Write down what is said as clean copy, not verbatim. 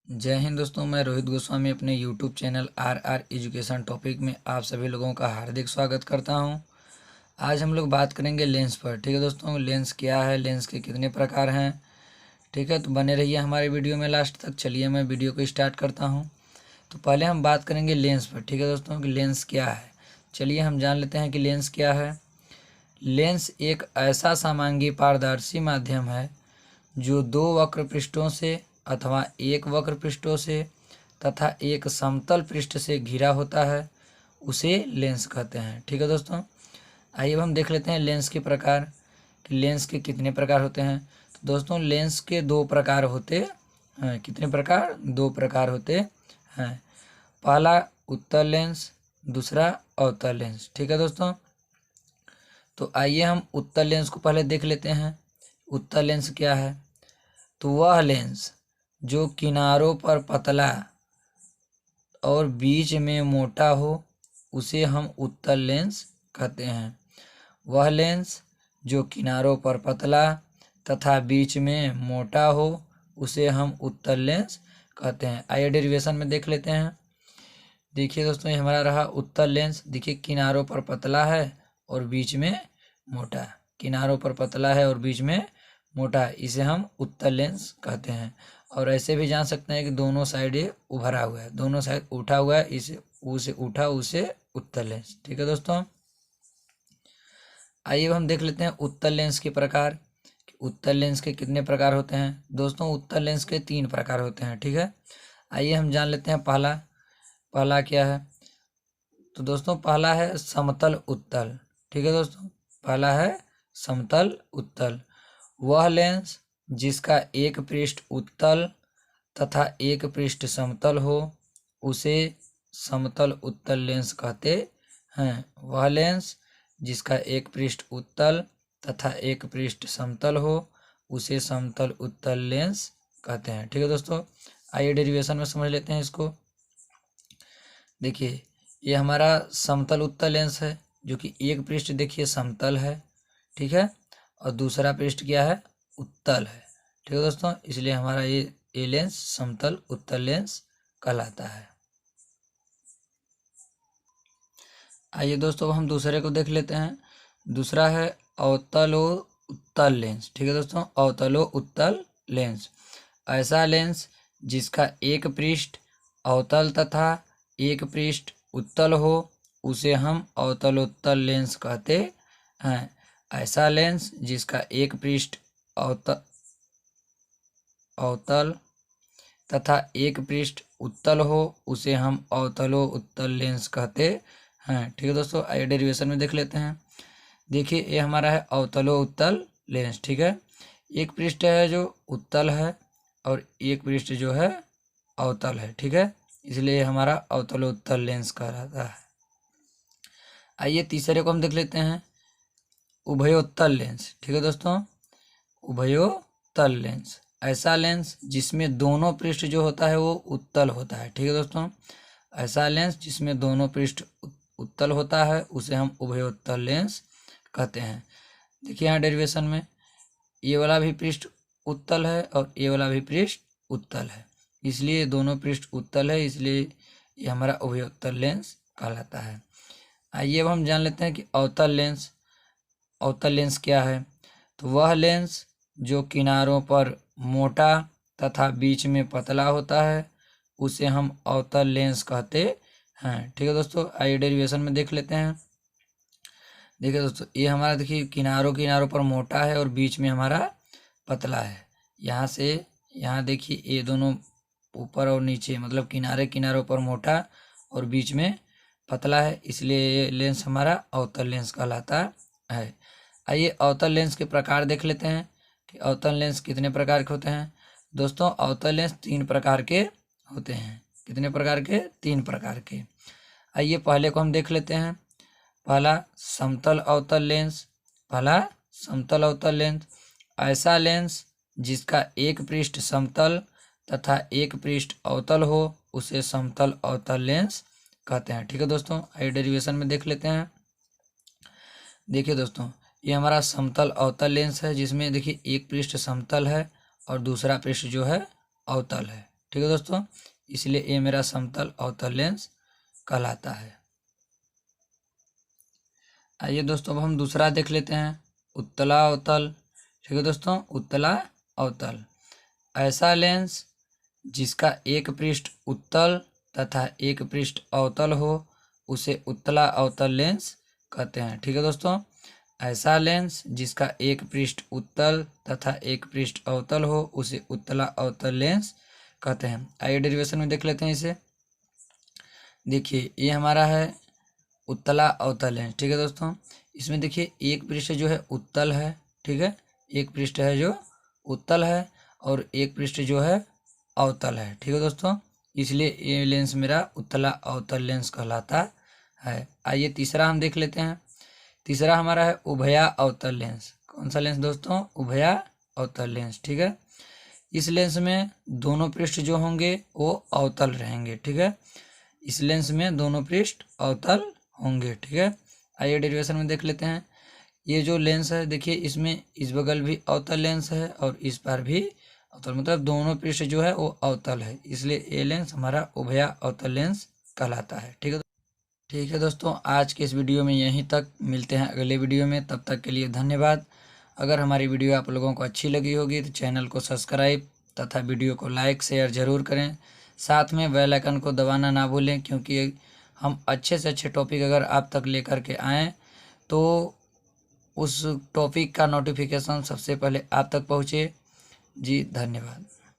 जय हिंद दोस्तों, मैं रोहित गोस्वामी अपने YouTube channel R R education topic में आप सभी लोगों का हार्दिक स्वागत करता हूं। आज हम लोग बात करेंगे लेंस पर। ठीक है दोस्तों, लेंस क्या है, लेंस के कितने प्रकार हैं। ठीक है, तो बने रहिए हमारे वीडियो में लास्ट तक। चलिए मैं वीडियो को स्टार्ट करता हूँ। तो पहले हम बात करेंगे लेंस पर। ठीक है दोस्तों, कि लेंस क्या है। चलिए हम जान लेते हैं कि लेंस क्या है। लेंस एक ऐसा समांगी पारदर्शी माध्यम है जो दो वक्र पृष्ठों से अथवा एक वक्र पृष्ठों से तथा एक समतल पृष्ठ से घिरा होता है, उसे लेंस कहते हैं। ठीक है दोस्तों, आइए अब हम देख लेते हैं लेंस के प्रकार कि लेंस के कितने प्रकार होते हैं। तो दोस्तों, लेंस के दो प्रकार होते हैं। कितने प्रकार? दो प्रकार होते हैं। पहला उत्तल लेंस, दूसरा अवतल लेंस। ठीक है दोस्तों, तो आइए हम उत्तल लेंस को पहले देख लेते हैं। उत्तल लेंस क्या है? तो वह लेंस जो किनारों पर पतला और बीच में मोटा हो, उसे हम उत्तल लेंस कहते हैं। वह लेंस जो किनारों पर पतला तथा बीच में मोटा हो, उसे हम उत्तल लेंस कहते हैं। आइए डेरिवेशन में देख लेते हैं। देखिए दोस्तों, ये हमारा रहा उत्तल लेंस। देखिए, किनारों पर पतला है और बीच में मोटा। किनारों पर पतला है और बीच में मोटा, इसे हम उत्तल लेंस कहते हैं। और ऐसे भी जान सकते हैं कि दोनों साइड ये उभरा हुआ है, दोनों साइड उठा हुआ है, इसे उसे उठा उसे उत्तल लेंस। ठीक है दोस्तों, आइए अब हम देख लेते हैं उत्तल लेंस के प्रकार कि उत्तल लेंस के कितने प्रकार होते हैं। दोस्तों, उत्तल लेंस के 3 प्रकार होते हैं। ठीक है, आइए हम जान लेते हैं पहला। पहला क्या है? तो दोस्तों, पहला है समतल उत्तल। ठीक है दोस्तों, पहला है समतल उत्तल। वह लेंस जिसका एक पृष्ठ उत्तल तथा एक पृष्ठ समतल हो, उसे समतल उत्तल लेंस कहते हैं। वह लेंस जिसका एक पृष्ठ उत्तल तथा एक पृष्ठ समतल हो, उसे समतल उत्तल लेंस कहते हैं। ठीक है दोस्तों, आइए डेरिवेशन में समझ लेते हैं इसको। देखिए, ये हमारा समतल उत्तल लेंस है, जो कि एक पृष्ठ देखिए समतल है। ठीक है, और दूसरा पृष्ठ क्या है? उत्तल है। ठीक है दोस्तों, इसलिए हमारा ये लेंस समतल उत्तल लेंस कहलाता है। आइए दोस्तों, हम दूसरे को देख लेते हैं। दूसरा है अवतलो उत्तल लेंस। ठीक है दोस्तों, अवतलो उत्तल लेंस, ऐसा लेंस जिसका एक पृष्ठ अवतल तथा एक पृष्ठ उत्तल हो, उसे हम अवतलोत्तल लेंस कहते हैं। ऐसा लेंस जिसका एक पृष्ठ अवतल तथा एक पृष्ठ उत्तल हो, उसे हम अवतलो उत्तल लेंस कहते हैं। ठीक है दोस्तों, आइए डेरिवेशन में देख लेते हैं। देखिए, ये हमारा है अवतलो उत्तल लेंस। ठीक है, एक पृष्ठ है जो उत्तल है और एक पृष्ठ जो है अवतल है। ठीक है, इसलिए हमारा अवतलो उत्तल लेंस कहलाता है। आइए तीसरे को हम देख लेते हैं, उभयोत्तल लेंस। ठीक है दोस्तों, उभयोत्तल लेंस, ऐसा लेंस जिसमें दोनों पृष्ठ जो होता है वो उत्तल होता है। ठीक है दोस्तों, ऐसा लेंस जिसमें दोनों पृष्ठ उत्तल होता है, उसे हम उभयोत्तल लेंस कहते हैं। देखिए यहाँ डेरिवेशन में, ये वाला भी पृष्ठ उत्तल है और ये वाला भी पृष्ठ उत्तल है, इसलिए दोनों पृष्ठ उत्तल है, इसलिए ये हमारा उभयोत्तल लेंस कहलाता है। आइए अब हम जान लेते हैं कि अवतल लेंस। अवतल लेंस क्या है? तो वह लेंस जो किनारों पर मोटा तथा बीच में पतला होता है, उसे हम अवतल लेंस कहते हैं। ठीक है दोस्तों, आइए डेरिवेशन में देख लेते हैं। देखिए दोस्तों, ये हमारा देखिए किनारों पर मोटा है और बीच में हमारा पतला है। यहाँ से यहाँ देखिए, ये दोनों ऊपर और नीचे, मतलब किनारों पर मोटा और बीच में पतला है, इसलिए ये लेंस हमारा अवतल लेंस कहलाता है। आइए अवतल लेंस के प्रकार देख लेते हैं कि अवतल लेंस कितने प्रकार के होते हैं। दोस्तों, अवतल लेंस 3 प्रकार के होते हैं। कितने प्रकार के? 3 प्रकार के। आइए पहले को हम देख लेते हैं। पहला समतल अवतल लेंस। पहला समतल अवतल लेंस, ऐसा लेंस जिसका एक पृष्ठ समतल तथा एक पृष्ठ अवतल हो, उसे समतल अवतल लेंस कहते हैं। ठीक है दोस्तों, आइए डेरिवेशन में देख लेते हैं। देखिए दोस्तों, ये हमारा समतल अवतल लेंस है, जिसमें देखिए एक पृष्ठ समतल है और दूसरा पृष्ठ जो है अवतल है। ठीक है दोस्तों, इसलिए ये मेरा समतल अवतल लेंस कहलाता है। आइए दोस्तों अब हम दूसरा देख लेते हैं, उत्तला अवतल। ठीक है दोस्तों, उत्तला अवतल ऐसा लेंस जिसका एक पृष्ठ उत्तल तथा एक पृष्ठ अवतल हो उसे उत्तला अवतल लेंस कहते हैं। ठीक है दोस्तों, ऐसा लेंस जिसका एक पृष्ठ उत्तल तथा एक पृष्ठ अवतल हो उसे उत्तला अवतल लेंस कहते हैं। आइए डेरिवेशन में देख लेते हैं इसे। देखिए ये हमारा है उत्तला अवतल लेंस। ठीक है दोस्तों, इसमें देखिए एक पृष्ठ जो है उत्तल है। ठीक है, एक पृष्ठ है जो उत्तल है और एक पृष्ठ जो है अवतल है। ठीक है दोस्तों, इसलिए ये लेंस मेरा उत्तला अवतल लेंस कहलाता है। आइए तीसरा हम देख लेते हैं। तीसरा हमारा है उभया अवतल लेंस। कौन सा लेंस दोस्तों? उभया अवतल लेंस। ठीक है, इस लेंस में दोनों पृष्ठ जो होंगे वो अवतल रहेंगे। ठीक है, इस लेंस में दोनों पृष्ठ अवतल होंगे। ठीक है, आइए डेरिवेशन में देख लेते हैं। ये जो लेंस है देखिए, इसमें इस बगल भी अवतल लेंस है और इस पर भी अवतल, मतलब दोनों पृष्ठ जो है वो अवतल है, इसलिए ये लेंस हमारा उभया अवतल लेंस कहलाता है। ठीक है दोस्तों, आज के इस वीडियो में यहीं तक, मिलते हैं अगले वीडियो में, तब तक के लिए धन्यवाद। अगर हमारी वीडियो आप लोगों को अच्छी लगी होगी तो चैनल को सब्सक्राइब तथा वीडियो को लाइक शेयर ज़रूर करें। साथ में बेल आइकन को दबाना ना भूलें, क्योंकि हम अच्छे से अच्छे टॉपिक अगर आप तक लेकर के आएँ तो उस टॉपिक का नोटिफिकेशन सबसे पहले आप तक पहुँचे। जी धन्यवाद।